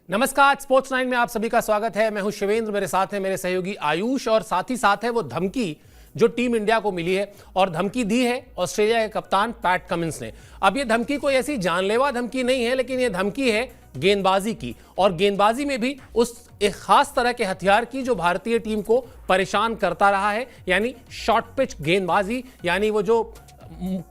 नमस्कार, स्पोर्ट्स 9 में आप सभी का स्वागत है। मैं हूं शिवेंद्र, मेरे साथ है मेरे सहयोगी आयुष और साथ ही साथ है वो धमकी जो टीम इंडिया को मिली है और धमकी दी है ऑस्ट्रेलिया के कप्तान पैट कमिंस ने। अब ये धमकी कोई ऐसी जानलेवा धमकी नहीं है, लेकिन ये धमकी है गेंदबाजी की, और गेंदबाजी में भी उस एक खास तरह के हथियार की जो भारतीय टीम को परेशान करता रहा है, यानी शॉर्ट पिच गेंदबाजी, यानी वो जो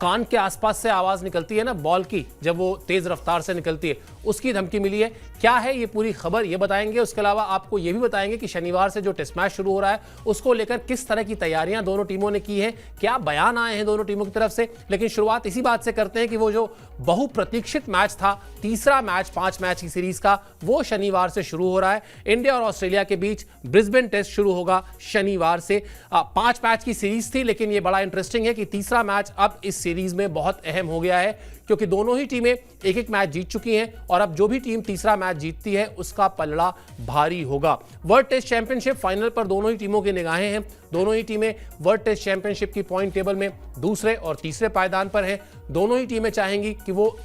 कान के आसपास से आवाज निकलती है ना बॉल की, जब वो तेज रफ्तार से निकलती है, उसकी धमकी मिली है। क्या है ये पूरी खबर, ये बताएंगे। उसके अलावा आपको ये भी बताएंगे कि शनिवार से जो टेस्ट मैच शुरू हो रहा है उसको लेकर किस तरह की तैयारियां दोनों टीमों ने की है, क्या बयान आए हैं दोनों टीमों की तरफ से। लेकिन शुरुआत इसी बात से करते हैं कि वो जो बहुप्रतीक्षित मैच था, तीसरा मैच 5 मैच की सीरीज का, वो शनिवार से शुरू हो रहा है। इंडिया और ऑस्ट्रेलिया के बीच ब्रिस्बेन टेस्ट शुरू होगा शनिवार से। 5 मैच की सीरीज थी, लेकिन ये बड़ा इंटरेस्टिंग है कि तीसरा मैच अब इस सीरीज में बहुत अहम हो गया है, क्योंकि दोनों ही टीमें एक एक मैच जीत चुकी हैं और अब जो भी टीम तीसरा मैच जीतती है उसका पलड़ा भारी होगा। वर्ल्ड टेस्ट चैंपियनशिप फाइनल पर दोनों ही टीमों की निगाहें हैं। दोनों ही टीमें वर्ल्ड टेस्ट चैंपियनशिप की पॉइंट टेबल में दूसरे और तीसरे पायदान पर हैं। दोनों ही टीमें चाहेंगी कि वो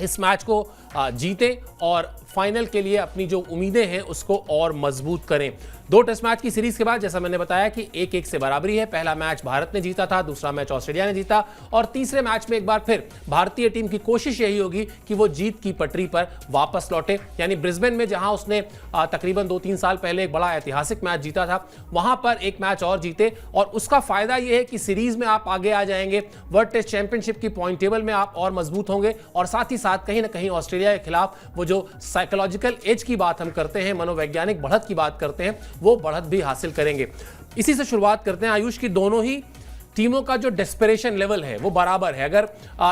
इस मैच को जीते और फाइनल के लिए अपनी जो उम्मीदें हैं उसको और मजबूत करें। 2 टेस्ट मैच की सीरीज के बाद जैसा मैंने बताया कि 1-1 से बराबरी है। पहला मैच भारत ने जीता था, दूसरा मैच ऑस्ट्रेलिया ने जीता, और तीसरे मैच में एक बार फिर भारतीय टीम की कोशिश यही होगी कि वो जीत की पटरी पर वापस लौटे, यानी ब्रिस्बेन में जहां उसने तकरीबन 2-3 साल पहले एक बड़ा ऐतिहासिक मैच जीता था, वहां पर एक मैच और जीते, और उसका फायदा यह है कि सीरीज में आप आगे आ जाएंगे, वर्ल्ड टेस्ट चैंपियनशिप की पॉइंट टेबल में आप और मजबूत होंगे, और साथ ही साथ कहीं ना कहीं ऑस्ट्रेलिया के खिलाफ वो जो साइकोलॉजिकल एज की बात हम करते हैं, मनोवैज्ञानिक बढ़त की बात करते हैं, वो बढ़त भी हासिल करेंगे। इसी से शुरुआत करते हैं आयुष की। दोनों ही टीमों का जो डेस्परेशन लेवल है वो बराबर है। अगर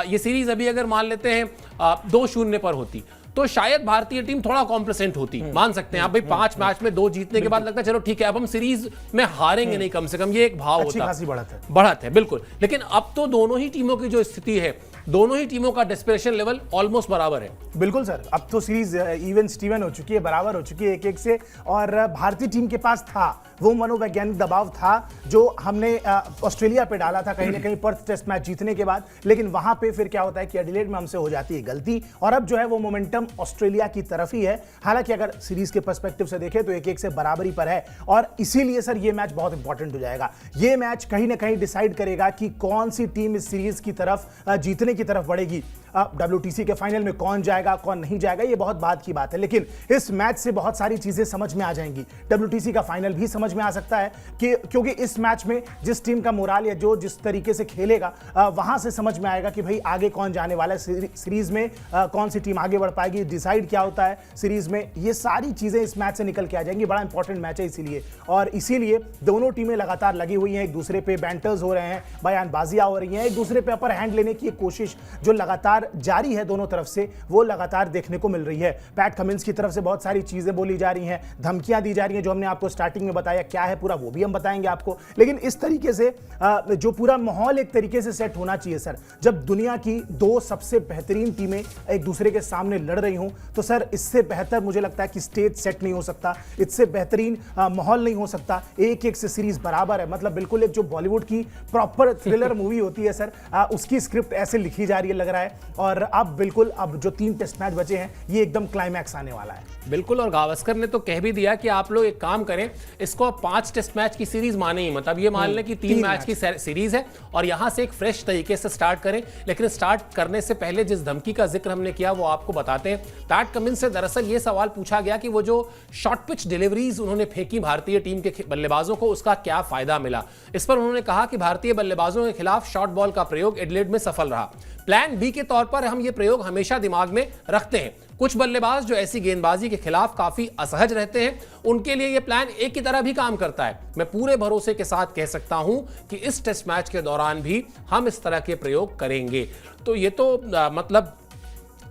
ये सीरीज अभी अगर मान लेते हैं 2-0 पर होती तो शायद भारतीय टीम थोड़ा कॉम्प्लेसेंट होती, मान सकते हैं आप भाई। 5 मैच में 2 जीतने के बाद लगता है चलो ठीक है, अब हम सीरीज में हारेंगे नहीं, कम से कम ये एक भाव होता है, बढ़त है बिल्कुल। लेकिन अब तो दोनों ही टीमों की जो स्थिति है, दोनों ही टीमों का डेस्परेशन लेवल ऑलमोस्ट बराबर है। बिल्कुल सर, अब तो सीरीज इवन स्टीवन हो चुकी है, बराबर हो चुकी है 1-1 से, और भारतीय टीम के पास था वो मनोवैज्ञानिक दबाव था जो हमने ऑस्ट्रेलिया पे डाला था कहीं ना कहीं पर्थ टेस्ट मैच जीतने के बाद। लेकिन वहां पे फिर क्या होता है कि एडिलेड में हमसे हो जाती है गलती, और अब जो है वो मोमेंटम ऑस्ट्रेलिया की तरफ ही है। हालांकि अगर सीरीज के पर्सपेक्टिव से देखें तो 1-1 से बराबरी पर है, और इसीलिए सर ये मैच बहुत इंपॉर्टेंट हो जाएगा। ये मैच कहीं ना कहीं डिसाइड करेगा कि कौन सी टीम इस सीरीज की तरफ जीतने की तरफ बढ़ेगी। WTC के फाइनल में कौन जाएगा कौन नहीं जाएगा ये बहुत बात की बात है, लेकिन इस मैच से बहुत सारी चीजें समझ में आ जाएंगी। WTC का फाइनल भी समझ में आ सकता है कि क्योंकि इस मैच में जिस टीम का मोराल या जो जिस तरीके से खेलेगा वहां से समझ में आएगा कि भाई आगे कौन जाने वाला है सीरीज में, कौन सी टीम आगे बढ़ पाएगी, डिसाइड क्या होता है सीरीज में। ये सारी चीजें इस मैच से निकल के आ जाएंगी। बड़ा इंपॉर्टेंट मैच है इसीलिए, और इसीलिए दोनों टीमें लगातार लगी हुई हैं, एक दूसरे पे बैंटर्स हो रहे हैं, बयानबाजियां हो रही हैं, एक दूसरे पे अपर हैंड लेने की एक कोशिश जो लगातार जारी है दोनों तरफ से, वो लगातार देखने को मिल रही है। पैट कमिंस की तरफ से बहुत सारी चीजें बोली जा रही हैं, धमकियां दी जा रही हैं, जो हमने आपको स्टार्टिंग में बताया क्या है पूरा वो भी हम बताएंगे आपको। लेकिन इस तरीके से जो पूरा माहौल एक तरीके से सेट होना चाहिए सर, जब दुनिया की 2 सबसे बेहतरीन टीमें एक दूसरे के सामने लड़ रही हूं, तो सर इससे बेहतर मुझे लगता है कि स्टेज सेट नहीं हो सकता, इससे बेहतरीन माहौल नहीं हो सकता। 1-1 से सीरीज बराबर है, मतलब बिल्कुल एक जो बॉलीवुड की प्रॉपर थ्रिलर मूवी होती है सर, उसकी स्क्रिप्ट ऐसे लिखी जा रही है लग रहा है। और अब बिल्कुल अब जो 3 टेस्ट मैच बचे हैं ये एकदम क्लाइमैक्स आने वाला है। बिल्कुल, और गावस्कर ने तो कह भी दिया कि आप लोग एक काम करें, इसको 5 टेस्ट मैच की सीरीज माने ही मत, अब ये मान लें कि 3 मैच की सीरीज है और यहां से एक फ्रेश तरीके से स्टार्ट करें। लेकिन स्टार्ट करने से पहले जिस धमकी का जिक्र हमने किया वो आपको बताते हैं। पैट कमिंस से दरअसल ये सवाल पूछा गया कि वो जो शॉर्ट पिच डिलीवरीज उन्होंने फेंकी भारतीय टीम के बल्लेबाजों को, उसका क्या फायदा मिला। इस पर उन्होंने कहा कि भारतीय बल्लेबाजों के खिलाफ शॉर्ट बॉल का प्रयोग एडिलेड में सफल रहा। प्लान बी के तौर पर हम ये प्रयोग हमेशा दिमाग में रखते हैं। कुछ बल्लेबाज जो ऐसी गेंदबाजी के खिलाफ काफी असहज रहते हैं, उनके लिए यह प्लान ए की तरह भी काम करता है। मैं पूरे भरोसे के साथ कह सकता हूं कि इस टेस्ट मैच के दौरान भी हम इस तरह के प्रयोग करेंगे। तो ये तो मतलब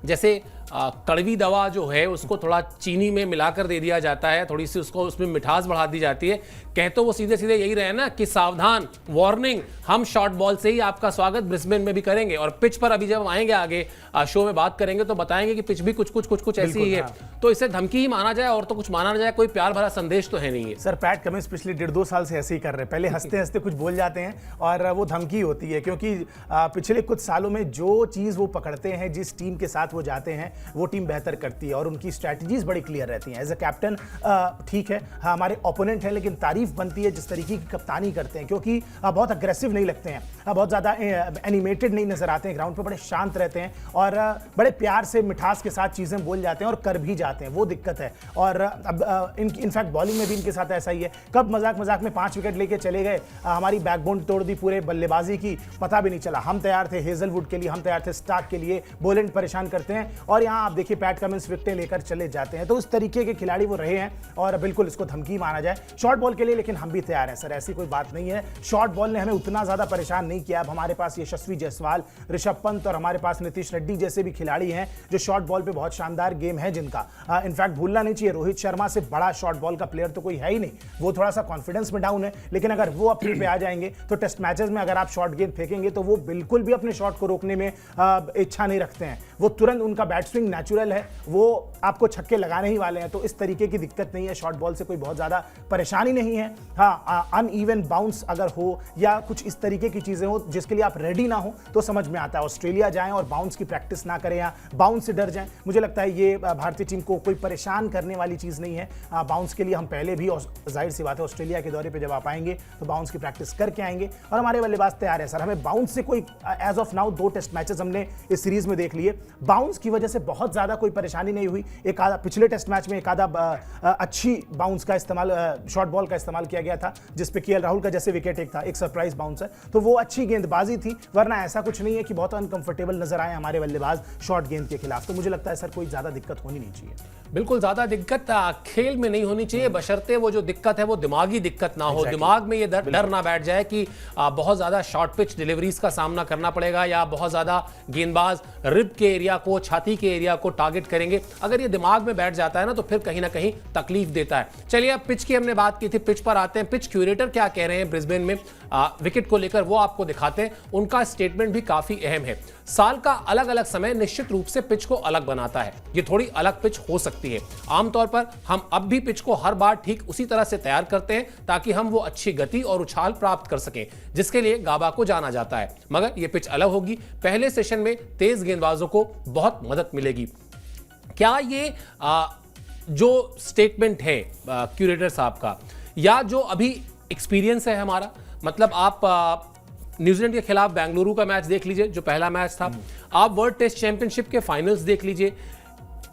जैसे कड़वी दवा जो है उसको थोड़ा चीनी में मिलाकर दे दिया जाता है, थोड़ी सी उसको उसमें मिठास बढ़ा दी जाती है। कह तो वो सीधे सीधे यही रहे ना कि सावधान, वार्निंग, हम शॉर्ट बॉल से ही आपका स्वागत ब्रिस्बेन में भी करेंगे। और पिच पर अभी जब हम आएंगे आगे शो में बात करेंगे तो बताएंगे कि पिच भी कुछ ऐसी ही है। तो इसे धमकी ही माना जाए और तो कुछ माना ना जाए, कोई प्यार भरा संदेश तो है नहीं है। सर पैट कमिंस पिछले 1.5-2 साल से ऐसे ही कर रहे हैं, पहले हंसते हंसते कुछ बोल जाते हैं और वो धमकी होती है, क्योंकि पिछले कुछ सालों में जो चीज वो पकड़ते हैं, जिस टीम के साथ वो जाते हैं, वो टीम बेहतर करती है और उनकी स्ट्रैटेजीज बड़ी क्लियर रहती हैं। एज अ कैप्टन ठीक है, हमारे ओपोनेंट हैं, लेकिन तारीफ बनती है जिस तरीके की कप्तानी करते हैं, क्योंकि बहुत अग्रेसिव नहीं लगते हैं, बहुत ज़्यादा एनिमेटेड नहीं नजर आते हैं, ग्राउंड पर बड़े शांत रहते हैं और बड़े प्यार से मिठास के साथ चीज़ें बोल जाते हैं और कर भी जाते हैं। वो दिक्कत है। और अब इनफैक्ट बॉलिंग में भी इनके साथ ऐसा ही है, कब मजाक मजाक में 5 विकेट लेके चले गए, हमारी बैकबोन तोड़ दी पूरे बल्लेबाजी की, पता भी नहीं चला। हम तैयार थे हेजलवुड के लिए, हम तैयार थे स्टार्क के लिए, बोलेंड परेशान करते हैं और यहाँ आप देखिए पैट कमिंस विकेटें लेकर चले जाते हैं। तो उस तरीके के खिलाड़ी वो रहे हैं और बिल्कुल इसको धमकी माना जाए शॉर्ट बॉल के लिए, लेकिन हम भी तैयार हैं सर, ऐसी कोई बात नहीं है। शॉर्ट बॉल ने हमें उतना ज्यादा परेशान नहीं किया। अब हमारे पास यशस्वी जायसवाल, ऋषभ पंत और हमारे पास नीतीश रेड्डी जैसे भी खिलाड़ी हैं जो शॉर्ट बॉल पे बहुत शानदार गेम है जिनका। इनफैक्ट भूलना नहीं चाहिए, रोहित शर्मा से बड़ा शॉर्ट बॉल का प्लेयर तो कोई है ही नहीं। वो थोड़ा सा कॉन्फिडेंस में डाउन है, लेकिन अगर वो अपनी पे आ जाएंगे तो टेस्ट मैचेस में अगर आप शॉर्ट गेंद फेंकेंगे तो वो बिल्कुल भी अपने शॉट को रोकने में इच्छा नहीं रखते हैं। वो तुरंत, उनका बैट स्विंग नेचुरल है, वो आपको छक्के लगाने ही वाले हैं। तो इस तरीके की दिक्कत नहीं है, शॉर्ट बॉल से कोई बहुत ज्यादा परेशानी नहीं है। हाँ, अनइवन बाउंस अगर हो या कुछ इस तरीके की चीजें हो जिसके लिए आप रेडी ना हो तो समझ में आता है। ऑस्ट्रेलिया जाएं और बाउंस की प्रैक्टिस ना करें या बाउंस से डर जाएं, मुझे लगता है ये भारतीय टीम को कोई परेशान करने वाली चीज नहीं है। बाउंस के लिए हम पहले भी, जाहिर सी बात है, ऑस्ट्रेलिया के दौरे पे जब आप आएंगे तो बाउंस की प्रैक्टिस करके आएंगे और हमारे बल्लेबाज तैयार है सर। हमें बाउंस से कोई, as of now 2 test matches हमने इस सीरीज में देख लिए, बाउंस की वजह से बहुत ज्यादा कोई परेशानी नहीं हुई। एक आधा पिछले टेस्ट मैच में एक आधा अच्छी बाउंस का इस्तेमाल, शॉर्ट बॉल का इस्तेमाल किया गया था जिसपे केएल राहुल का जैसे विकेट एक था, एक सरप्राइज बाउंस है, तो वो अच्छी गेंदबाजी थी। वरना ऐसा कुछ नहीं है कि बहुत अनकंफर्टेबल नजर आए हमारे बल्लेबाज शॉर्ट गेंद के खिलाफ। तो मुझे लगता है सर कोई ज्यादा दिक्कत होनी नहीं चाहिए। बिल्कुल ज्यादा दिक्कत खेल में नहीं होनी चाहिए, बशर्ते वो जो दिक्कत है वो दिमागी दिक्कत ना हो। दिमाग में ये डर ना बैठ जाए कि बहुत ज्यादा शॉर्ट पिच डिलीवरीज का सामना करना पड़ेगा या बहुत ज्यादा गेंदबाज रिब के एरिया को, छाती के एरिया को टारगेट करेंगे। अगर ये दिमाग में बैठ जाता है ना तो फिर कहीं ना कहीं तकलीफ देता है। चलिए, अब पिच की हमने बात की थी, पिच पर आते हैं। पिच क्यूरेटर क्या कह रहे हैं ब्रिस्बेन में विकेट को लेकर, वो आपको दिखाते हैं। उनका स्टेटमेंट भी काफी अहम है। साल का अलग अलग समय निश्चित रूप से पिच को अलग बनाता है। ये थोड़ी अलग पिच हो सकती है। आमतौर पर हम अब भी पिच को हर बार ठीक उसी तरह से तैयार करते हैं ताकि हम वो अच्छी गति और उछाल प्राप्त कर सकें जिसके लिए गाबा को जाना जाता है। मगर ये पिच अलग होगी। पहले सेशन में तेज गेंदबाजों को बहुत मदद मिलेगी। क्या ये जो स्टेटमेंट है क्यूरेटर साहब का, या जो अभी एक्सपीरियंस है हमारा, मतलब आप न्यूजीलैंड के खिलाफ बेंगलुरु का मैच देख लीजिए जो पहला मैच था, आप वर्ल्ड टेस्ट चैंपियनशिप के फाइनल्स देख लीजिए।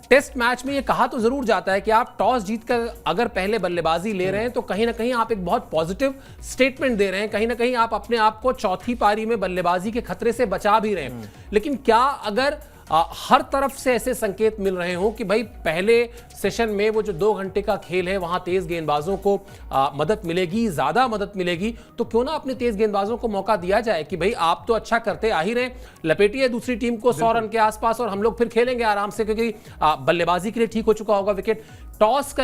टेस्ट मैच में ये कहा तो जरूर जाता है कि आप टॉस जीतकर अगर पहले बल्लेबाजी ले रहे हैं तो कहीं ना कहीं आप एक बहुत पॉजिटिव स्टेटमेंट दे रहे हैं, कहीं ना कहीं आप अपने आप को चौथी पारी में बल्लेबाजी के खतरे से बचा भी रहे हैं। लेकिन क्या अगर हर तरफ से ऐसे संकेत मिल रहे हो कि भाई पहले सेशन में वो जो 2 घंटे का खेल है वहां तेज गेंदबाजों को मदद मिलेगी, ज्यादा मदद मिलेगी, तो क्यों ना अपने तेज गेंदबाजों को मौका दिया जाए कि भाई आप तो अच्छा करते आ ही रहे, लपेटिए दूसरी टीम को 100 रन के आसपास और हम लोग फिर खेलेंगे आराम से, क्योंकि बल्लेबाजी के लिए ठीक हो चुका होगा विकेट। टॉस का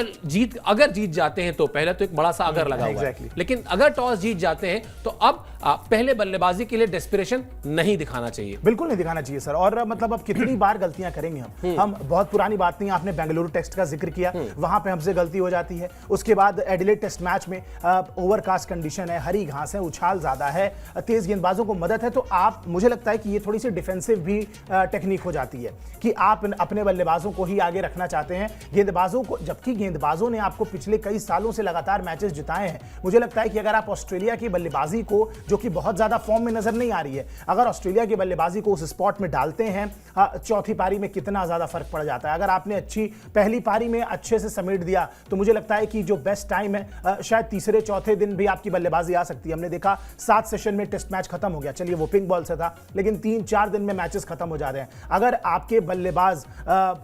अगर जीत जाते हैं तो, पहले तो एक बड़ा सा अगर लगा हुआ है, लेकिन अगर टॉस जीत जाते हैं तो अब पहले बल्लेबाजी के लिए डेस्पिरेशन नहीं दिखाना चाहिए। बिल्कुल नहीं दिखाना चाहिए सर। और मतलब अब कितनी बार गलतियां करेंगे हम बहुत पुरानी बात नहीं। आपने बेंगलुरु टेस्ट का जिक्र किया, वहां पे हमसे गलती हो जाती है। उसके बाद एडिलेड टेस्ट मैच में ओवरकास्ट कंडीशन है, हरी घास है, उछाल ज्यादा है, तेज गेंदबाजों को मदद है, तो आप, मुझे लगता है कि ये थोड़ी सी डिफेंसिव भी टेक्निक हो जाती है कि आप अपने बल्लेबाजों को ही आगे रखना चाहते हैं, गेंदबाजों को, जबकि गेंदबाजों ने आपको पिछले कई सालों से लगातार मैचेस जिताए हैं। मुझे लगता है कि अगर आप ऑस्ट्रेलिया की बल्लेबाजी को, जो कि बहुत ज्यादा फॉर्म में नजर नहीं आ रही है, अगर ऑस्ट्रेलिया की बल्लेबाजी को उस स्पॉट में डालते हैं, चौथी पारी में कितना ज्यादा फर्क पड़ जाता है। अगर आपने अच्छी पहली पारी में अच्छे से समेट दिया तो मुझे लगता है कि जो बेस्ट टाइम है, शायद तीसरे चौथे दिन भी आपकी बल्लेबाजी आ सकती है। हमने देखा 7 सेशन में टेस्ट मैच खत्म हो गया, चलिए वो पिंक बॉल से था, लेकिन 3-4 दिन में मैचेस खत्म हो जा रहे हैं। अगर आपके बल्लेबाज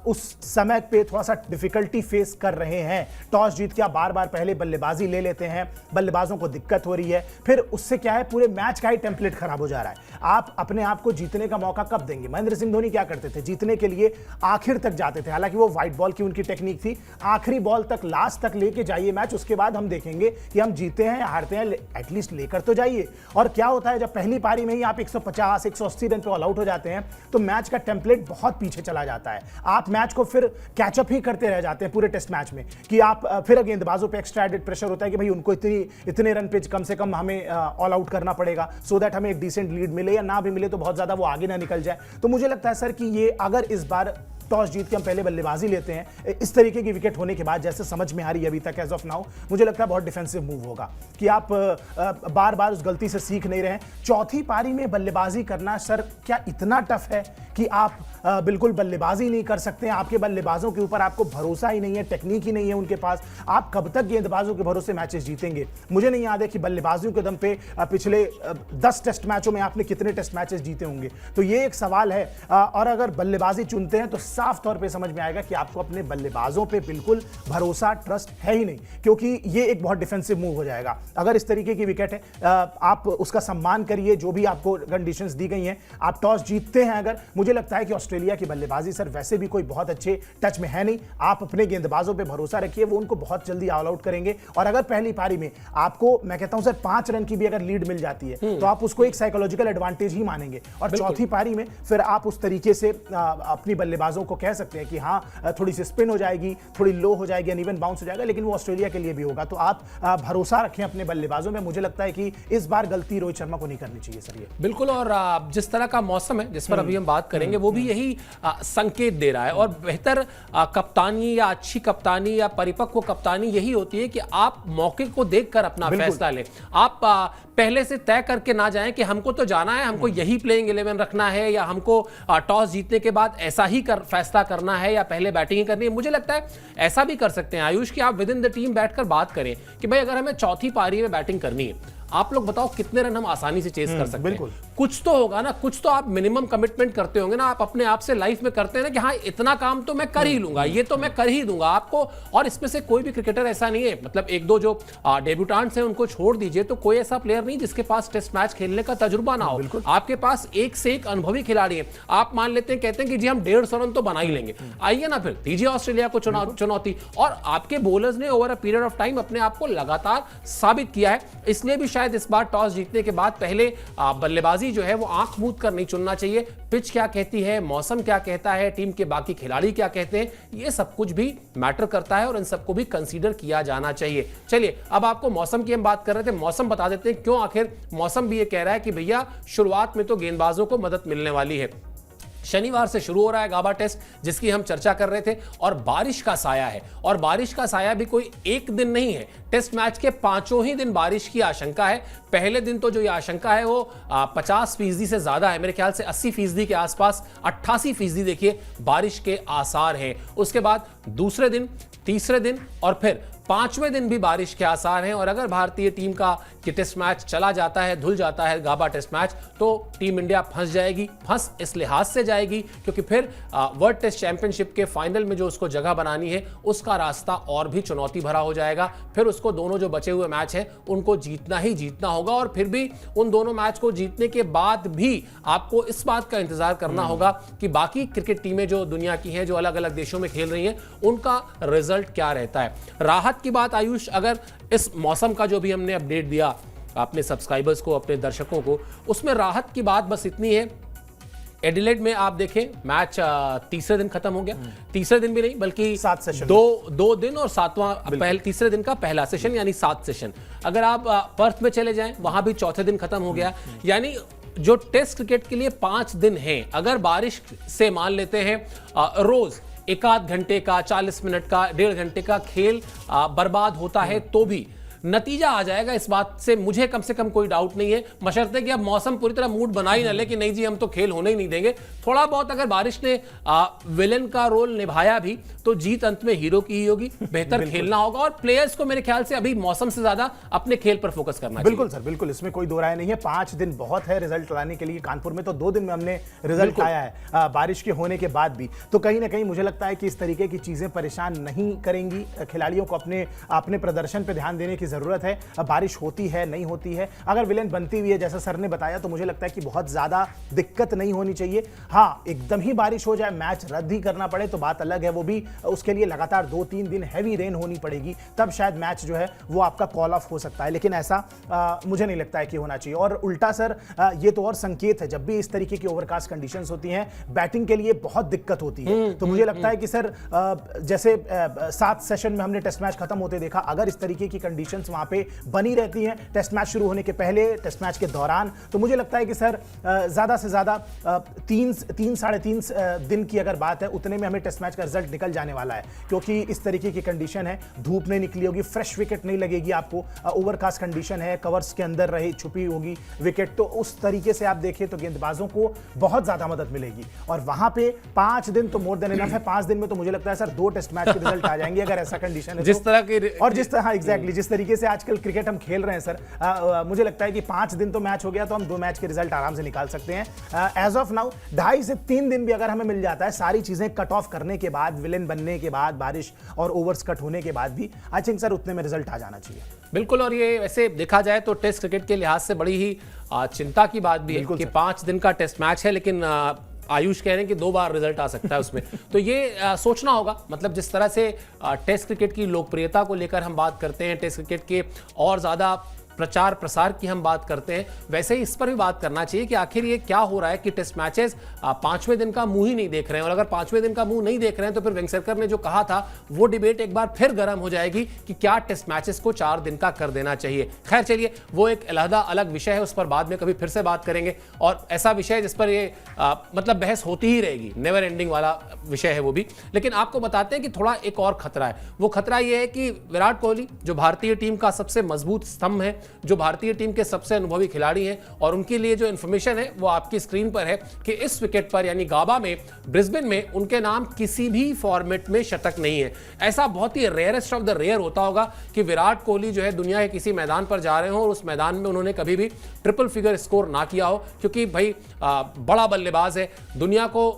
उस समय पे थोड़ा सा डिफिकल्टी फेस कर रहे हैं, टॉस जीत के आप बार बार पहले बल्लेबाजी ले लेते हैं, बल्लेबाजों को दिक्कत हो रही है, फिर उससे क्या है, पूरे मैच का ही टेम्पलेट खराब हो जा रहा है। आप अपने आप को जीतने का मौका कब देंगे? महेंद्र सिंह धोनी क्या करते थे? जीतने के लिए आखिर तक जाते थे, हालांकि वो व्हाइट बॉल की उनकी टेक्निक थी, आखिरी बॉल तक, लास्ट तक लेके जाइए मैच, उसके बाद हम देखेंगे कि हम जीते हैं या हारते हैं, एटलीस्ट लेकर तो जाइए। और क्या होता है, जब पहली पारी में ही आप 150 180 रन पे ऑल आउट हो जाते हैं तो मैच का टेम्पलेट बहुत पीछे चला जाता है। आप मैच को फिर कैचअप ही करते रह जाते हैं पूरे टेस्ट मैच में, कि आप फिर गेंदबाजों पे एक्स्ट्रा एडेड प्रेशर होता है कि भाई उनको इतने रन पे कम से कम हमें ऑल आउट करना पड़ेगा, सो दैट हमें एक डिसेंट लीड मिले, या ना भी मिले तो बहुत ज्यादा वो आगे ना निकल जाए। तो मुझे लगता है सर कि ये अगर इस बार टॉस जीत के हम पहले बल्लेबाजी लेते हैं, इस तरीके की विकेट होने के बाद जैसे समझ में आ रही है अभी तक एज ऑफ नाउ, मुझे लगता है बहुत डिफेंसिव मूव होगा कि आप बार बार उस गलती से सीख नहीं रहे। चौथी पारी में बल्लेबाजी करना सर क्या इतना टफ है कि आप बिल्कुल बल्लेबाजी नहीं कर सकते हैं? आपके बल्लेबाजों के ऊपर आपको भरोसा ही नहीं है, टेक्निक ही नहीं है उनके पास। आप कब तक गेंदबाजों के भरोसे मैचेस जीतेंगे? मुझे नहीं याद है कि बल्लेबाजों के दम पे पिछले 10 टेस्ट मैचों में आपने कितने टेस्ट मैचेस जीते होंगे। तो ये एक सवाल है और अगर बल्लेबाजी चुनते हैं तो साफ तौर पे समझ में आएगा कि आपको अपने बल्लेबाजों पे बिल्कुल भरोसा, ट्रस्ट है ही नहीं, क्योंकि ये एक बहुत डिफेंसिव मूव हो जाएगा। अगर इस तरीके की विकेट है, आप उसका सम्मान करिए, जो भी आपको कंडीशंस दी गई हैं। आप टॉस जीतते हैं अगर, मुझे लगता है कि ऑस्ट्रेलिया की बल्लेबाजी सर वैसे भी कोई बहुत अच्छे टच में है नहीं। आप अपने गेंदबाजों पे भरोसा रखिए, वो उनको बहुत जल्दी ऑल आउट करेंगे। और अगर पहली पारी में आपको, मैं कहता हूं सर, 5 रन की भी अगर लीड मिल जाती है तो आप उसको एक साइकोलॉजिकल एडवांटेज ही मानेंगे। और चौथी पारी में फिर आप उस तरीके से अपनी बल्लेबाजों को कह सकते हैं कि हाँ थोड़ी सी स्पिन हो जाएगी, थोड़ी लो हो जाएगी, अनइवन बाउंस हो जाएगा, लेकिन वो ऑस्ट्रेलिया के लिए भी होगा। तो आप भरोसा रखें अपने बल्लेबाजों में। मुझे लगता है कि इस बार गलती रोहित शर्मा को नहीं करनी चाहिए सर ये। बिल्कुल, और जिस तरह का मौसम है जिस पर अभी हम बात करेंगे वो भी यही संकेत दे रहा है। और बेहतर कप्तानी या अच्छी कप्तानी या परिपक्व कप्तानी यही होती है कि आप मौके को देखकर अपना फैसला लें। आप पहले से तय करके ना जाएं कि हमको तो जाना है, हमको यही प्लेइंग 11 रखना है, या हमको टॉस जीतने के बाद ऐसा ही फैसला करना है, या पहले बैटिंग ही करनी है। मुझे लगता है ऐसा भी कर सकते हैं आयुष कि आप विद इन द टीम बैठकर बात करें कि भाई अगर हमें चौथी पारी में बैटिंग करनी है, आप लोग बताओ कितने रन हम आसानी से चेस कर सकते हैं। कुछ तो होगा ना, कुछ तो आप मिनिमम कमिटमेंट करते होंगे ना, आप अपने आप से लाइफ में करते हैं ना कि हाँ इतना काम तो मैं कर ही लूंगा, ये तो मैं कर ही दूंगा आपको। और इसमें से कोई भी क्रिकेटर ऐसा नहीं है, मतलब एक दो जो डेब्यूटेंट्स हैं उनको छोड़ दीजिए, तो कोई ऐसा प्लेयर नहीं जिसके पास टेस्ट मैच खेलने का तजुर्बा ना हो। आपके पास एक से एक अनुभवी खिलाड़ी है। आप मान लेते हैं, कहते हैं कि जी हम 150 रन तो बना ही लेंगे, आइए ना फिर दीजिए ऑस्ट्रेलिया को चुनौती। और आपके बॉलर्स ने over a period of time अपने आप को लगातार साबित किया है। इसलिए भी शायद इस बार टॉस जीतने के बाद पहले बल्लेबाजी जो है वो आंख मूंद कर नहीं चुनना चाहिए। पिच क्या कहती है, मौसम क्या कहता है, टीम के बाकी खिलाड़ी क्या कहते हैं, ये सब कुछ भी मैटर करता है और इन सबको भी कंसीडर किया जाना चाहिए। चलिए अब आपको मौसम की हम बात कर रहे थे, मौसम बता देते हैं क्यों आखिर मौसम भी ये कह रहा है कि भैया शुरुआत में तो गेंदबाजों को मदद मिलने वाली है। शनिवार से शुरू हो रहा है गाबा टेस्ट जिसकी हम चर्चा कर रहे थे, और बारिश का साया है। और बारिश का साया भी कोई एक दिन नहीं है, टेस्ट मैच के 5 ही दिन बारिश की आशंका है। पहले दिन तो जो ये आशंका है वो 50% से ज्यादा है, मेरे ख्याल से 80% के आसपास, 88% देखिए बारिश के आसार हैं। उसके बाद दूसरे दिन, तीसरे दिन और फिर 5वें दिन भी बारिश के आसार हैं। और अगर भारतीय टीम का टेस्ट मैच चला जाता है, धुल जाता है गाबा टेस्ट मैच, तो टीम इंडिया फंस जाएगी। फंस इस लिहाज से जाएगी क्योंकि फिर वर्ल्ड टेस्ट चैंपियनशिप के फाइनल में जो उसको जगह बनानी है उसका रास्ता और भी चुनौती भरा हो जाएगा। फिर उसको दोनों जो बचे हुए मैच हैं उनको जीतना ही जीतना होगा, और फिर भी उन दोनों मैच को जीतने के बाद भी आपको इस बात का इंतजार करना होगा कि बाकी क्रिकेट टीमें जो दुनिया की हैं, जो अलग अलग देशों में खेल रही हैं, उनका रिजल्ट क्या रहता है। राहत की बात आयुष, अगर इस मौसम का जो भी हमने अपडेट दिया अपने सब्सक्राइबर्स को, अपने दर्शकों को, उसमें राहत की बात बस इतनी है, एडिलेड में आप देखें मैच तीसरे दिन खत्म हो गया। तीसरे दिन भी नहीं बल्कि 7 सेशन, दो दिन और 7वां तीसरे दिन का पहला सेशन यानी 7 सेशन। अगर आप पर्थ में चले जाएं वहां भी चौथे दिन खत्म हो गया। यानी जो टेस्ट क्रिकेट के लिए 5 दिन हैं, अगर बारिश से मान लेते हैं रोज 1 घंटे का, 40 मिनट का, 1.5 घंटे का खेल बर्बाद होता है, तो भी नतीजा आ जाएगा। इस बात से मुझे कम से कम कोई डाउट नहीं है, बशर्ते कि अब मौसम पूरी तरह मूड बना ही ना ले कि नहीं जी हम तो खेल होने ही नहीं देंगे। थोड़ा बहुत अगर बारिश ने विलेन का रोल निभाया भी तो जीत अंत में हीरो की ही होगी। बेहतर खेलना होगा और प्लेयर्स को मेरे ख्याल से अभी मौसम से ज्यादा अपने खेल पर फोकस करना चाहिए। बिल्कुल सर, बिल्कुल, इसमें कोई दो राय नहीं है। 5 दिन बहुत है रिजल्ट लाने के लिए। कानपुर में तो 2 दिन में हमने रिजल्ट आया है बारिश के होने के बाद भी। तो कहीं ना कहीं मुझे लगता है कि इस तरीके की चीजें परेशान नहीं करेंगी खिलाड़ियों को। अपने प्रदर्शन पर ध्यान देने की जरूरत है। बारिश होती है नहीं होती है, अगर विलेन बनती हुई है जैसा सर ने बताया, तो मुझे लगता है कि बहुत ज्यादा दिक्कत नहीं होनी चाहिए। हाँ, एकदम ही बारिश हो जाए, मैच रद्द ही करना पड़े तो बात अलग है, वो भी उसके लिए लगातार 2-3 दिन हैवी रेन होनी पड़ेगी, तब शायद मैच जो है वो आपका कॉल ऑफ हो सकता है। लेकिन ऐसा मुझे नहीं लगता है कि होना चाहिए। और उल्टा सर, ये तो और संकेत है, जब भी इस तरीके की ओवरकास्ट कंडीशंस होती हैं बैटिंग के लिए बहुत दिक्कत होती है। तो मुझे लगता है कि सर जैसे 7 सेशन में हमने टेस्ट मैच खत्म होते देखा, अगर इस तरीके की कंडीशंस कंडीशंस वहां पे बनी रहती हैं, टेस्ट मैच शुरू होने के पहले, टेस्ट मैच के दौरान। तो मुझे लगता है कि सर ज्यादा से ज्यादा 3-3.5 दिन की अगर बात है, उतने में हमें टेस्ट मैच का रिजल्ट निकल जाने वाला है, क्योंकि इस तरीके की कंडीशन है, धूप नहीं निकली होगी, फ्रेश विकेट नहीं लगेगी आपको, ओवरकास्ट कंडीशन है, कवर्स के अंदर रही छुपी होगी विकेट, तो उस तरीके से आप देखें तो गेंदबाजों को बहुत ज्यादा मदद मिलेगी। और वहां पे 5 दिन तो मोर देन इनफ है, 5 दिन में तो मुझे लगता है सर 2 टेस्ट मैच के रिजल्ट आ जाएंगे अगर ऐसा कंडीशन है जिस तरह की और जिस तरह एग्जैक्टली जिस तरीके से आजकल क्रिकेट हम खेल रहे हैं सर, मुझे लगता है कि 5 दिन तो मैच हो गया तो हम 2 मैच के रिजल्ट आराम से निकाल सकते हैं। एज ऑफ नाउ 2.5 से 3 दिन भी अगर हमें मिल जाता है, सारी चीजें कट ऑफ करने के बाद, विलेन बनने के बाद, बारिश और ओवर्स कट होने के बाद भी आई थिंक सर उतने में रिजल्ट आ जाना चाहिए। बिल्कुल। और ये वैसे देखा जाए तो टेस्ट क्रिकेट के लिहाज से बड़ी ही चिंता की बात भी है कि 5 दिन का टेस्ट मैच है, लेकिन आयुष कह रहे हैं कि 2 बार रिजल्ट आ सकता है उसमें। तो ये सोचना होगा, मतलब जिस तरह से टेस्ट क्रिकेट की लोकप्रियता को लेकर हम बात करते हैं, टेस्ट क्रिकेट के और ज्यादा प्रचार प्रसार की हम बात करते हैं, वैसे ही इस पर भी बात करना चाहिए कि आखिर ये क्या हो रहा है कि टेस्ट मैचेस 5वें दिन का मुंह ही नहीं देख रहे हैं। और अगर 5वें दिन का मुंह नहीं देख रहे हैं तो फिर वेंगसरकर ने जो कहा था वो डिबेट एक बार फिर गर्म हो जाएगी कि क्या टेस्ट मैचेस को 4 दिन का कर देना चाहिए। खैर चलिए, वो एक अलग अलग विषय है, उस पर बाद में कभी फिर से बात करेंगे। और ऐसा विषय जिस पर ये मतलब बहस होती ही रहेगी, नेवर एंडिंग वाला विषय है वो भी। लेकिन आपको बताते हैं कि थोड़ा एक और खतरा है। वो खतरा ये है कि विराट कोहली जो भारतीय टीम का सबसे मजबूत स्तंभ है, जो भारतीय टीम के सबसे अनुभवी खिलाड़ी हैं, और उनके लिए जो इंफॉर्मेशन है वो आपकी स्क्रीन पर है कि इस विकेट पर यानी गाबा में, ब्रिस्बेन में उनके नाम किसी भी फॉर्मेट में शतक नहीं है। ऐसा बहुत ही रेयरेस्ट ऑफ द रेयर होता होगा कि विराट कोहली जो है दुनिया के किसी मैदान पर जा रहे हो और उस मैदान में उन्होंने कभी भी ट्रिपल फिगर स्कोर ना किया हो, क्योंकि भाई बड़ा बल्लेबाज है, दुनिया को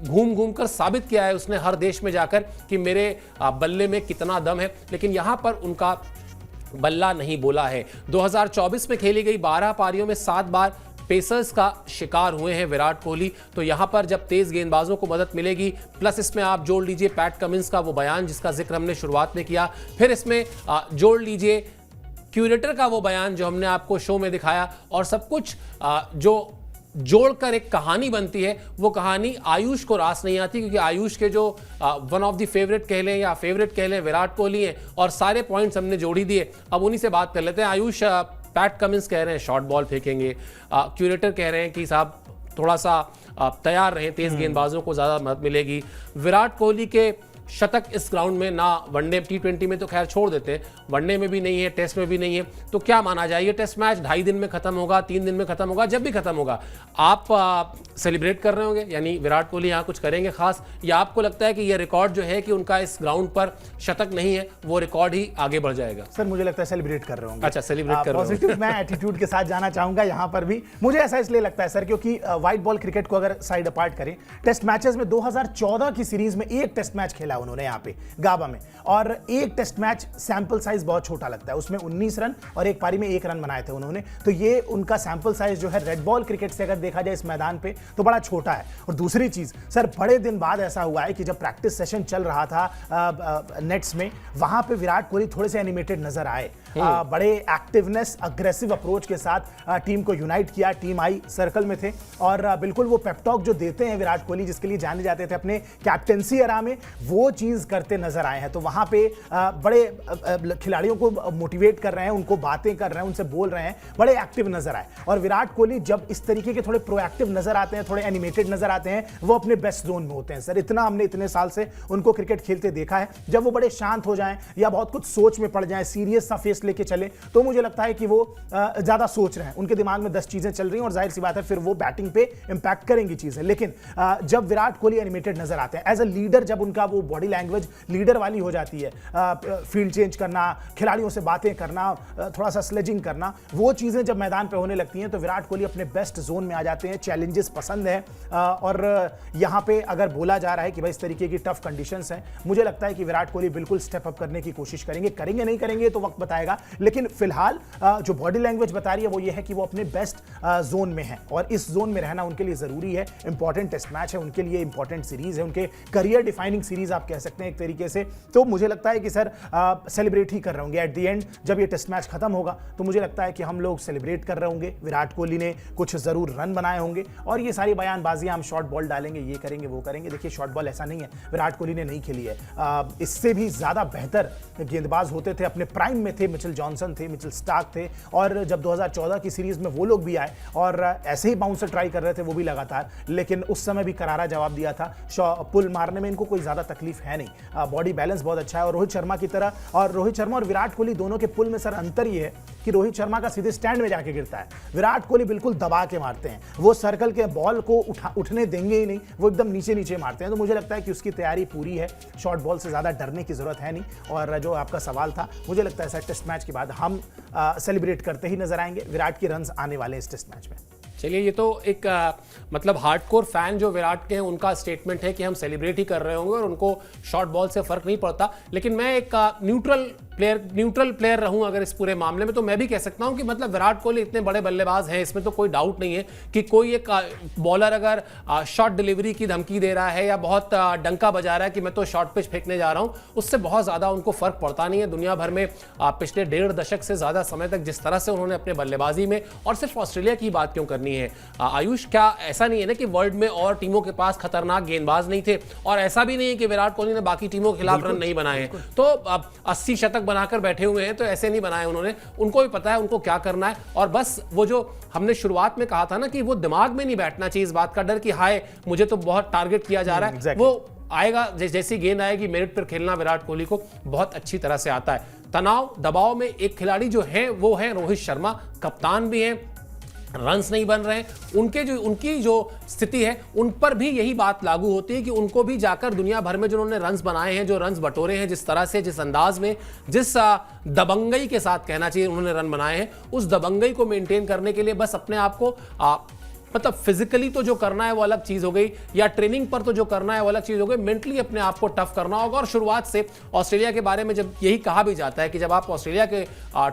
घूम घूम कर साबित किया है उसने हर देश में जाकर कि मेरे बल्ले में कितना दम है। लेकिन यहां पर उनका बल्ला नहीं बोला है। 2024 में खेली गई 12 पारियों में 7 बार पेसर्स का शिकार हुए हैं विराट कोहली। तो यहां पर जब तेज गेंदबाजों को मदद मिलेगी, प्लस इसमें आप जोड़ लीजिए पैट कमिंस का वो बयान जिसका जिक्र हमने शुरुआत में किया, फिर इसमें जोड़ लीजिए क्यूरेटर का वो बयान जो हमने आपको शो में दिखाया, और सब कुछ जो जोड़कर एक कहानी बनती है, वो कहानी आयुष को रास नहीं आती, क्योंकि आयुष के जो वन ऑफ द फेवरेट कह लें या फेवरेट कह लें विराट कोहली हैं, और सारे पॉइंट्स हमने जोड़ ही दिए। अब उन्हीं से बात कर लेते हैं। आयुष, पैट कमिंस कह रहे हैं शॉर्ट बॉल फेंकेंगे, क्यूरेटर कह रहे हैं कि साहब थोड़ा सा तैयार रहें, तेज गेंदबाजों को ज्यादा मदद मिलेगी। विराट कोहली के शतक इस ग्राउंड में ना, वनडे T20 में तो खैर छोड़ देते हैं, वनडे में भी नहीं है, टेस्ट में भी नहीं है, तो क्या माना जाए ये टेस्ट मैच 2.5 दिन में खत्म होगा, 3 दिन में खत्म होगा, जब भी खत्म होगा आप सेलिब्रेट कर रहे होंगे, यानी विराट कोहली यहाँ कुछ करेंगे खास, या आपको लगता है कि ये रिकॉर्ड जो है कि उनका इस ग्राउंड पर शतक नहीं है, वो रिकॉर्ड ही आगे बढ़ जाएगा? सर मुझे लगता है सेलिब्रेट कर रहे होंगे। अच्छा, सेलिब्रेट कर रहे होंगे। पॉजिटिव मैं एटीट्यूड के साथ जाना चाहूंगा यहाँ पर भी। मुझे ऐसा इसलिए लगता है सर क्योंकि व्हाइट बॉल क्रिकेट को अगर साइड अपार्ट करें, टेस्ट मैचेस में 2014 की सीरीज में एक टेस्ट मैच खेला उन्होंने यहाँ पे गाबा में, और एक टेस्ट मैच सैंपल साइज बहुत छोटा लगता है, उसमें 19 रन और एक पारी में 1 रन बनाए थे उन्होंने। तो ये उनका सैंपल साइज जो है रेड बॉल क्रिकेट से अगर देखा जाए इस मैदान पे तो बड़ा छोटा है। और दूसरी चीज सर, बड़े दिन बाद ऐसा हुआ है कि जब प्रैक्टिस सेशन चल रहा था नेट्स में, वहां पे विराट कोहली थोड़े से एनिमेटेड नजर आए, बड़े एक्टिवनेस, अग्रेसिव अप्रोच के साथ टीम को यूनाइट किया, टीम आई सर्कल में थे, और बिल्कुल वो पेपटॉक जो देते हैं विराट कोहली, जिसके लिए जाने जाते थे अपने कैप्टेंसी एरा में, वो चीज करते नजर आए हैं। तो वहां पे बड़े खिलाड़ियों को मोटिवेट कर रहे हैं, उनको बातें कर रहे हैं, उनसे बोल रहे हैं, बड़े एक्टिव नजर आए। और विराट कोहली जब इस तरीके के थोड़े प्रोएक्टिव नजर आते हैं, थोड़े एनिमेटेड नजर आते हैं, वो अपने बेस्ट जोन में होते हैं सर। इतना हमने इतने साल से उनको क्रिकेट खेलते देखा है, जब वो बड़े शांत हो जाएं या बहुत कुछ सोच में पड़ जाएं, सीरियस सा फेस लेके चले, तो मुझे लगता है कि वो ज्यादा सोच रहे हैं, उनके दिमाग में 10 चीजें चल रही हैं, और जाहिर सी बात है फिर वो बैटिंग पे इंपैक्ट करेंगी चीजें। लेकिन जब विराट कोहली एनिमेटेड नजर आते हैं, एज अ लीडर, जब उनका वो बॉडी लैंग्वेज लीडर वाली हो जाती है, फील्ड चेंज करना, खिलाड़ियों से बातें करना, थोड़ा सा स्लेजिंग करना, वो चीजें जब मैदान पे होने लगती हैं तो विराट कोहली अपने बेस्ट जोन में आ जाते हैं। चैलेंजेस पसंद है, और यहां पे अगर बोला जा रहा है कि भाई इस तरीके की टफ कंडीशंस हैं, मुझे लगता है कि विराट कोहली बिल्कुल स्टेप अप करने की कोशिश करेंगे नहीं करेंगे तो वक्त बताएगा। लेकिन फिलहाल जो बॉडी लैंग्वेज बता रही है वो ये है कि वो अपने बेस्ट जोन में है, और इस जोन में रहना उनके लिए जरूरी है। इंपॉर्टेंट टेस्ट मैच है उनके लिए, इंपॉर्टेंट सीरीज है, उनके करियर डिफाइनिंग सीरीज आप कह सकते हैं एक तरीके से। तो मुझे लगता है कि सर सेलिब्रेट ही कर रहे होंगे एट द एंड, जब ये टेस्ट मैच खत्म होगा तो मुझे लगता है कि हम लोग सेलिब्रेट कर रहे होंगे। विराट कोहली ने कुछ जरूर रन बनाए होंगे, और ये सारी बयानबाजियां हम शॉर्ट बॉल डालेंगे, ये करेंगे वो करेंगे, देखिए शॉर्ट बॉल ऐसा नहीं है, विराट कोहली ने नहीं खेली है, इससे भी ज्यादा बेहतर गेंदबाज होते थे, अपने प्राइम में थे मिचेल जॉनसन थे, मिचेल स्टार्क थे, और जब 2014 की सीरीज में वो लोग भी आए और ऐसे ही बाउंसर ट्राई कर रहे थे वो भी लगातार, लेकिन उस समय भी करारा जवाब दिया था। पुल मारने में इनको कोई ज्यादा तकलीफ है नहीं, बॉडी बैलेंस बहुत अच्छा है। और रोहित शर्मा की तरह, और रोहित शर्मा और विराट कोहली दोनों के पुल में सर अंतर ये है कि रोहित शर्मा का सीधे स्टैंड में जाके गिरता है, विराट कोहली बिल्कुल दबा के मारते हैं, वो सर्कल के बॉल को उठने देंगे ही नहीं, वो एकदम नीचे नीचे मारते हैं। तो मुझे लगता है कि उसकी तैयारी पूरी है, शॉर्ट बॉल से ज्यादा डरने की जरूरत है नहीं। और जो आपका सवाल था, मुझे लगता है सर टेस्ट मैच के बाद हम सेलिब्रेट करते ही नजर आएंगे, विराट के रन्स आने वाले इस टेस्ट मैच में। चलिए, ये तो एक मतलब हार्डकोर फैन जो विराट के हैं उनका स्टेटमेंट है कि हम सेलिब्रेट ही कर रहे होंगे और उनको शॉर्ट बॉल से फर्क नहीं पड़ता। लेकिन मैं एक न्यूट्रल प्लेयर रहूं अगर इस पूरे मामले में, तो मैं भी कह सकता हूं कि मतलब विराट कोहली इतने बड़े बल्लेबाज हैं, इसमें तो कोई डाउट नहीं है कि कोई एक बॉलर अगर शॉर्ट डिलीवरी की धमकी दे रहा है या बहुत डंका बजा रहा है कि मैं तो शॉर्ट पिच फेंकने जा रहा हूं, उससे बहुत ज्यादा उनको फर्क पड़ता नहीं है। दुनिया भर में पिछले 1.5 दशक से ज्यादा समय तक जिस तरह से उन्होंने अपने बल्लेबाजी में, और सिर्फ ऑस्ट्रेलिया की बात क्यों करनी है आयुष, क्या ऐसा नहीं है ना कि वर्ल्ड में और टीमों के पास खतरनाक गेंदबाज नहीं थे, और ऐसा भी नहीं है कि विराट कोहली ने बाकी टीमों के खिलाफ रन नहीं बनाए हैं। तो 80 शतक बनाकर बैठे हुए हैं, तो ऐसे नहीं बनाए उन्होंने, उनको भी पता है उनको क्या करना है। और बस वो जो हमने शुरुआत में कहा था ना कि वो दिमाग में नहीं बैठना चाहिए इस बात का डर कि हाय मुझे तो बहुत टारगेट किया जा रहा है, exactly. वो आएगा जैसी गेंद आएगी, मेरिट पर खेलना विराट कोहली को बहुत अच्छी तरह से आता है। तनाव दबाव में एक खिलाड़ी जो है वो है रोहित शर्मा, कप्तान भी हैं, रन्स नहीं बन रहे हैं, उनकी जो स्थिति है उन पर भी यही बात लागू होती है कि उनको भी जाकर दुनिया भर में जो उन्होंने रन्स बनाए हैं, जो रन्स बटोरे हैं, जिस तरह से, जिस अंदाज में, जिस दबंगई के साथ कहना चाहिए उन्होंने रन बनाए हैं, उस दबंगई को मेंटेन करने के लिए बस अपने आप को मतलब फिजिकली तो जो करना है वो अलग चीज हो गई, या ट्रेनिंग पर तो जो करना है वो अलग चीज हो गई, मेंटली अपने आप को टफ करना होगा। और शुरुआत से ऑस्ट्रेलिया के बारे में जब यही कहा भी जाता है कि जब आप ऑस्ट्रेलिया के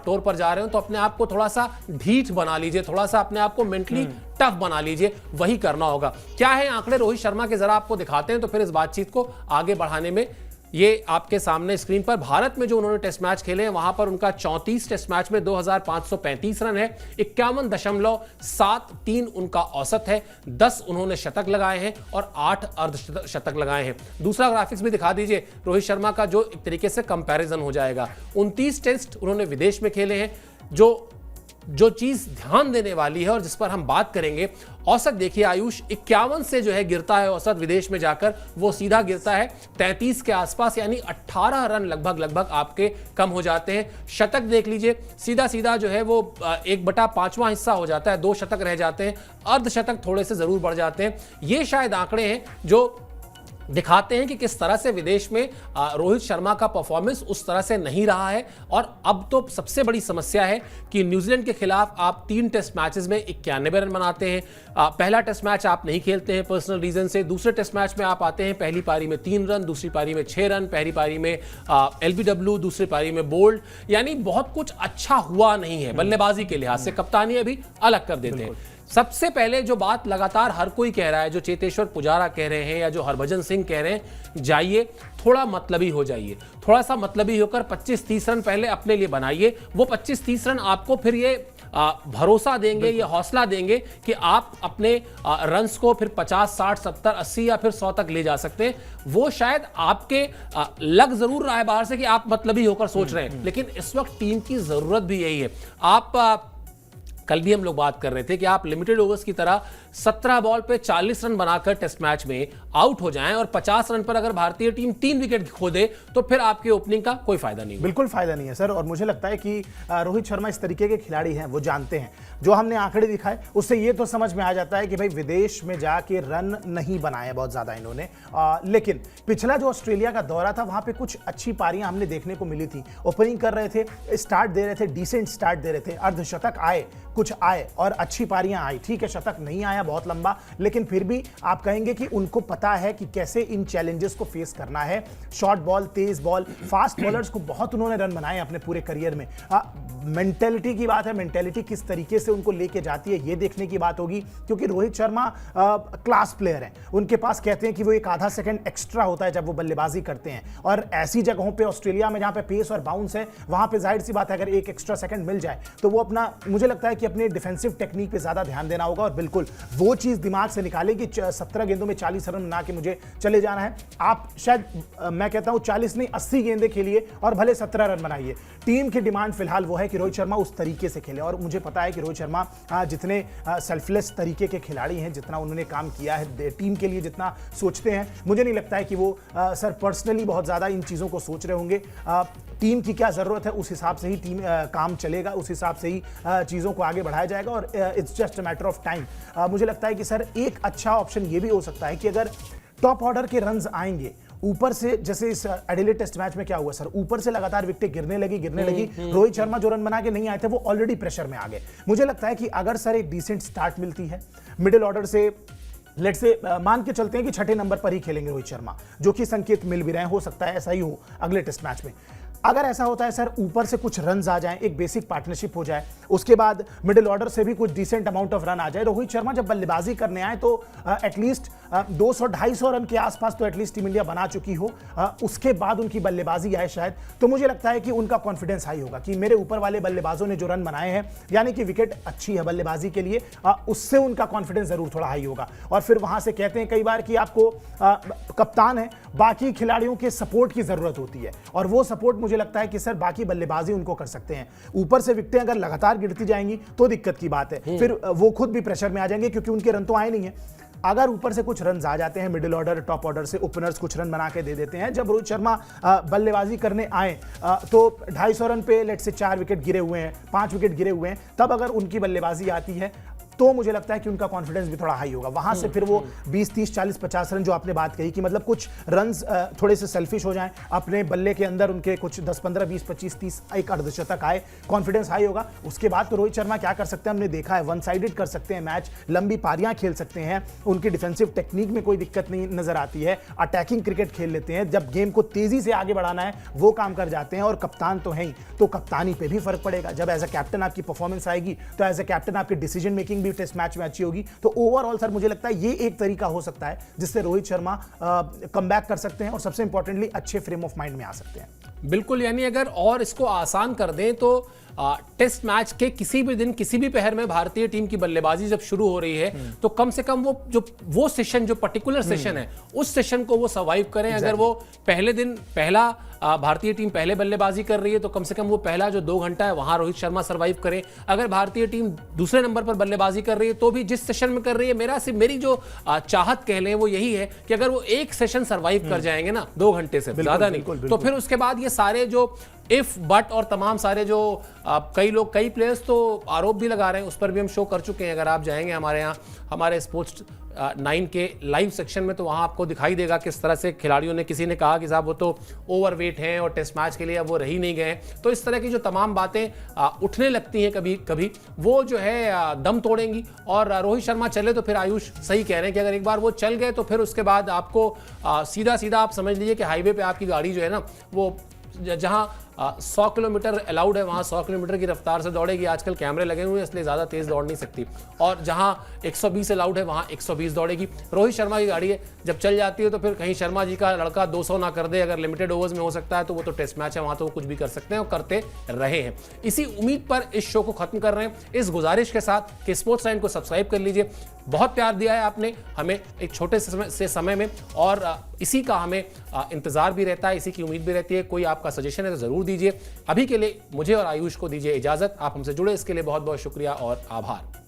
टूर पर जा रहे हो तो अपने आप को थोड़ा सा ढीठ बना लीजिए, थोड़ा सा अपने आप को मेंटली टफ बना लीजिए, वही करना होगा। क्या है आंकड़े रोहित शर्मा के, जरा आपको दिखाते हैं तो फिर इस बातचीत को आगे बढ़ाने में। ये आपके सामने स्क्रीन पर भारत में जो उन्होंने टेस्ट मैच खेले हैं वहां पर उनका 34 टेस्ट मैच में 2535 रन है, 51.73 उनका औसत है, 10 उन्होंने शतक लगाए हैं और 8 अर्धशतक लगाए हैं। दूसरा ग्राफिक्स भी दिखा दीजिए रोहित शर्मा का, जो एक तरीके से कंपैरिजन हो जाएगा। 29 टेस्ट उन्होंने विदेश में खेले हैं। जो चीज ध्यान देने वाली है और जिस पर हम बात करेंगे, औसत देखिए आयुष 51 से जो है गिरता है औसत विदेश में जाकर, वो सीधा गिरता है 33 के आसपास, यानी 18 रन लगभग आपके कम हो जाते हैं। शतक देख लीजिए, सीधा जो है वो 1/5वां हिस्सा हो जाता है, 2 शतक रह जाते हैं, अर्धशतक थोड़े से जरूर बढ़ जाते हैं। ये शायद आंकड़े हैं जो दिखाते हैं कि किस तरह से विदेश में रोहित शर्मा का परफॉर्मेंस उस तरह से नहीं रहा है। और अब तो सबसे बड़ी समस्या है कि न्यूजीलैंड के खिलाफ आप 3 टेस्ट मैचेस में 91 रन बनाते हैं। पहला टेस्ट मैच आप नहीं खेलते हैं पर्सनल रीजन से, दूसरे टेस्ट मैच में आप आते हैं, पहली पारी में 3 रन, दूसरी पारी में 6 रन, पहली पारी में LBW, दूसरी पारी में बोल्ड, यानी बहुत कुछ अच्छा हुआ नहीं है बल्लेबाजी के लिहाज से। कप्तानी अभी अलग कर देते हैं। सबसे पहले जो बात लगातार हर कोई कह रहा है, जो चेतेश्वर पुजारा कह रहे हैं या जो हरभजन सिंह कह रहे हैं, जाइए थोड़ा मतलबी हो जाइए, थोड़ा सा मतलबी होकर 25-30 रन पहले अपने लिए बनाइए। वो 25-30 रन आपको फिर ये भरोसा देंगे, ये हौसला देंगे कि आप अपने रन्स को फिर 50, 60, 70, 80 या फिर 100 तक ले जा सकते हैं। वो शायद आपके लग जरूर रहा है बाहर से कि आप मतलबी होकर सोच रहे हैं, लेकिन इस वक्त टीम की जरूरत भी यही है। आप कल भी हम लोग बात कर रहे थे कि आप लिमिटेड ओवर्स की तरह 17 बॉल पे 40 रन बनाकर टेस्ट मैच में आउट हो जाएं और 50 रन पर अगर भारतीय टीम 3 विकेट खो दे तो फिर आपकी ओपनिंग का कोई फायदा नहीं। बिल्कुल फायदा नहीं है सर। और मुझे लगता है कि रोहित शर्मा इस तरीके के खिलाड़ी हैं, वो जानते हैं, जो हमने आंकड़े दिखाए उससे ये तो समझ में आ जाता है कि भाई विदेश में जाके रन नहीं बनाए बहुत ज्यादा इन्होंने। लेकिन पिछला जो ऑस्ट्रेलिया का दौरा था वहां पे कुछ अच्छी पारियां हमने देखने को मिली थी। ओपनिंग कर रहे थे, स्टार्ट दे रहे थे, डिसेंट स्टार्ट दे रहे थे, अर्धशतक आए, कुछ आए और अच्छी पारियां आई। ठीक है, शतक नहीं आया बहुत लंबा, लेकिन फिर भी आप कहेंगे कि उनको पता है कि कैसे इन चैलेंजेस को फेस करना है। शॉर्ट बॉल, तेज बॉल, फास्ट बॉलर्स को बहुत उन्होंने रन बनाए अपने पूरे करियर में। मेंटेलिटी की बात है, मेंटेलिटी किस तरीके से उनको लेके जाती है ये देखने की बात होगी, क्योंकि रोहित शर्मा क्लास प्लेयर हैं। उनके पास कहते हैं कि वो एक आधा सेकंड एक्स्ट्रा होता है जब वो बल्लेबाजी करते हैं, और ऐसी जगहों पे ऑस्ट्रेलिया में जहां पे पेस और बाउंस है वहां पे जाहिर सी बात है अगर एक एक्स्ट्रा सेकंड मिल जाए तो वो अपना, मुझे लगता है कि अपने डिफेंसिव टेक्निक पे ज्यादा ध्यान देना होगा और बिल्कुल वो चीज दिमाग से निकाले कि 17 गेंदों में 40 रन बना के मुझे चले जाना है। आप शायद मैं कहता हूं 40 नहीं 80 गेंदें खेलिए और भले 17 रन बनाइए। टीम की डिमांड फिलहाल वो है कि रोहित शर्मा उस तरीके से खेले और मुझे पता है कि रोहित शर्मा जितने सेल्फलेस तरीके के खिलाड़ी हैं, जितना उन्होंने काम किया है टीम के लिए, जितना सोचते हैं, मुझे नहीं लगता है कि वो सर पर्सनली बहुत ज़्यादा इन चीज़ों को सोच रहे होंगे। टीम की क्या ज़रूरत है उस हिसाब से ही टीम काम चलेगा, उस हिसाब से ही चीज़ों को आगे बढ़ाया जाएगा और it's just a matter of time. मुझे लगता है कि सर एक अच्छा ऑप्शन ये भी हो सकता है कि अगर टॉप ऑर्डर के रन्स आएंगे ऊपर से, जैसे इस एडिलेड टेस्ट मैच में क्या हुआ सर, ऊपर से लगातार विकेटें गिरने लगी, रोहित शर्मा जो रन बना के नहीं आए थे वो ऑलरेडी प्रेशर में आ गए। मुझे लगता है कि अगर सर एक डिसेंट स्टार्ट मिलती है मिडिल ऑर्डर से, लेट से मान के चलते हैं कि 6ठे नंबर पर ही खेलेंगे रोहित शर्मा, जो कि संकेत मिल भी रहे हैं, हो सकता है ऐसा ही हो अगले टेस्ट मैच में। अगर ऐसा होता है सर, ढ से कुछ रन्स आ जाएं, एक बेसिक पार्टनरशिप हो जाए, उसके बाद मिडिल ऑर्डर से भी कुछ डिसेंट अमाउंट ऑफ रन आ जाए, रोहित शर्मा जब बल्लेबाजी करने आए तो एटलीस्ट 200-250 रन के आसपास तो एटलीस्ट टीम इंडिया बना चुकी हो, उसके बाद उनकी बल्लेबाजी आए शायद, तो मुझे लगता है कि उनका कॉन्फिडेंस हाई होगा कि मेरे ऊपर वाले बल्लेबाजों ने जो रन बनाए हैं, यानी कि विकेट अच्छी है बल्लेबाजी के लिए, उससे उनका कॉन्फिडेंस जरूर थोड़ा हाई होगा। और फिर वहां से कहते हैं कई बार कि आपको कप्तान है, बाकी खिलाड़ियों के सपोर्ट की जरूरत होती है और वो सपोर्ट मुझे लगता है कि सर बाकी बल्लेबाजी उनको कर सकते हैं। ऊपर से विकेटें अगर लगातार गिरती जाएंगी तो दिक्कत की बात है, फिर वो खुद भी प्रेशर में आ जाएंगे क्योंकि उनके रन तो आए नहीं है। अगर ऊपर से कुछ रन आ जाते हैं, मिडिल ऑर्डर टॉप ऑर्डर से ओपनर्स कुछ रन बना के दे देते हैं, जब रोहित शर्मा बल्लेबाजी करने आए तो 250 रन पे लेट से 4 विकेट गिरे हुए हैं, 5 विकेट गिरे हुए हैं, तब अगर उनकी बल्लेबाजी आती है तो मुझे लगता है कि उनका कॉन्फिडेंस भी थोड़ा हाई होगा। वहां से फिर वो 20, 30, 40, 50 रन जो आपने बात कही कि मतलब कुछ रन्स थोड़े से सेल्फिश हो जाएं, अपने बल्ले के अंदर उनके कुछ 10, 15, 20, 25, 30 एक अर्धशतक आए, कॉन्फिडेंस हाई होगा। उसके बाद तो रोहित शर्मा क्या कर सकते हैं हमने देखा है, वन साइडेड कर सकते हैं मैच, लंबी पारियां खेल सकते हैं, उनकी डिफेंसिव टेक्निक में कोई दिक्कत नहीं नजर आती है, अटैकिंग क्रिकेट खेल लेते हैं, जब गेम को तेजी से आगे बढ़ाना है वो काम कर जाते हैं। और कप्तान तो है ही, तो कप्तानी पे भी फर्क पड़ेगा। जब एज अ कैप्टन आपकी परफॉर्मेंस आएगी तो एज अ कैप्टन आपकी डिसीजन मेकिंग भी टेस्ट मैच में अच्छी होगी। तो ओवरऑल सर मुझे लगता है ये एक तरीका हो सकता है जिससे रोहित शर्मा कमबैक कर सकते हैं और सबसे इंपॉर्टेंटली अच्छे फ्रेम ऑफ माइंड में आ सकते हैं। बिल्कुल, यानी अगर और इसको आसान कर दें तो टेस्ट मैच के किसी भी दिन किसी भी पहर में भारतीय टीम की बल्लेबाजी जब शुरू हो रही है तो कम से कम वो सेशन, जो पर्टिकुलर सेशन है, उस सेशन को वो सर्वाइव करें। अगर वो पहले दिन भारतीय टीम पहले बल्लेबाजी कर रही है तो कम से कम वो पहला जो 2 घंटा है वहां रोहित शर्मा सर्वाइव करें। अगर भारतीय टीम दूसरे नंबर पर बल्लेबाजी कर रही है तो भी जिस सेशन में कर रही है, मेरी जो चाहत कह लें वो यही है कि अगर वो एक सेशन सर्वाइव कर जाएंगे ना 2 घंटे से ज्यादा नहीं, तो फिर उसके बाद ये सारे जो इफ बट और तमाम सारे जो कई प्लेयर्स तो आरोप भी लगा रहे हैं, उस पर भी हम शो कर चुके हैं। अगर आप जाएंगे हमारे यहाँ हमारे स्पोर्ट्स 9 के लाइव सेक्शन में तो वहां आपको दिखाई देगा किस तरह से खिलाड़ियों ने, किसी ने कहा कि साहब वो तो ओवरवेट हैं और टेस्ट मैच के लिए अब वो रह ही नहीं गए। तो इस तरह की जो तमाम बातें उठने लगती हैं कभी कभी, वो जो है दम तोड़ेंगी। और रोहित शर्मा चले तो फिर आयुष सही कह रहे हैं कि अगर एक बार वो चल गए तो फिर उसके बाद आपको सीधा आप समझ लीजिए कि हाईवे पे आपकी गाड़ी जो है ना वो जहां 100 किलोमीटर अलाउड है वहां 100 किलोमीटर की रफ्तार से दौड़ेगी। आजकल कैमरे लगे हुए हैं इसलिए ज्यादा तेज दौड़ नहीं सकती, और जहां 120 अलाउड है वहां 120 दौड़ेगी। रोहित शर्मा की गाड़ी है, जब चल जाती है तो फिर कहीं शर्मा जी का लड़का 200 ना कर दे। अगर लिमिटेड ओवर्स में हो सकता है तो वो तो टेस्ट मैच है, वहां तो वो कुछ भी कर सकते हैं और करते रहे हैं। इसी उम्मीद पर इस शो को खत्म कर रहे हैं, इस गुजारिश के साथ कि स्पोर्ट्स लाइन को सब्सक्राइब कर लीजिए। बहुत प्यार दिया है आपने हमें एक छोटे से समय में, और इसी का हमें इंतजार भी रहता है, इसी की उम्मीद भी रहती है। कोई आपका सजेशन है तो जरूर दीजिए। अभी के लिए मुझे और आयुष को दीजिए इजाजत। आप हमसे जुड़े इसके लिए बहुत बहुत शुक्रिया और आभार।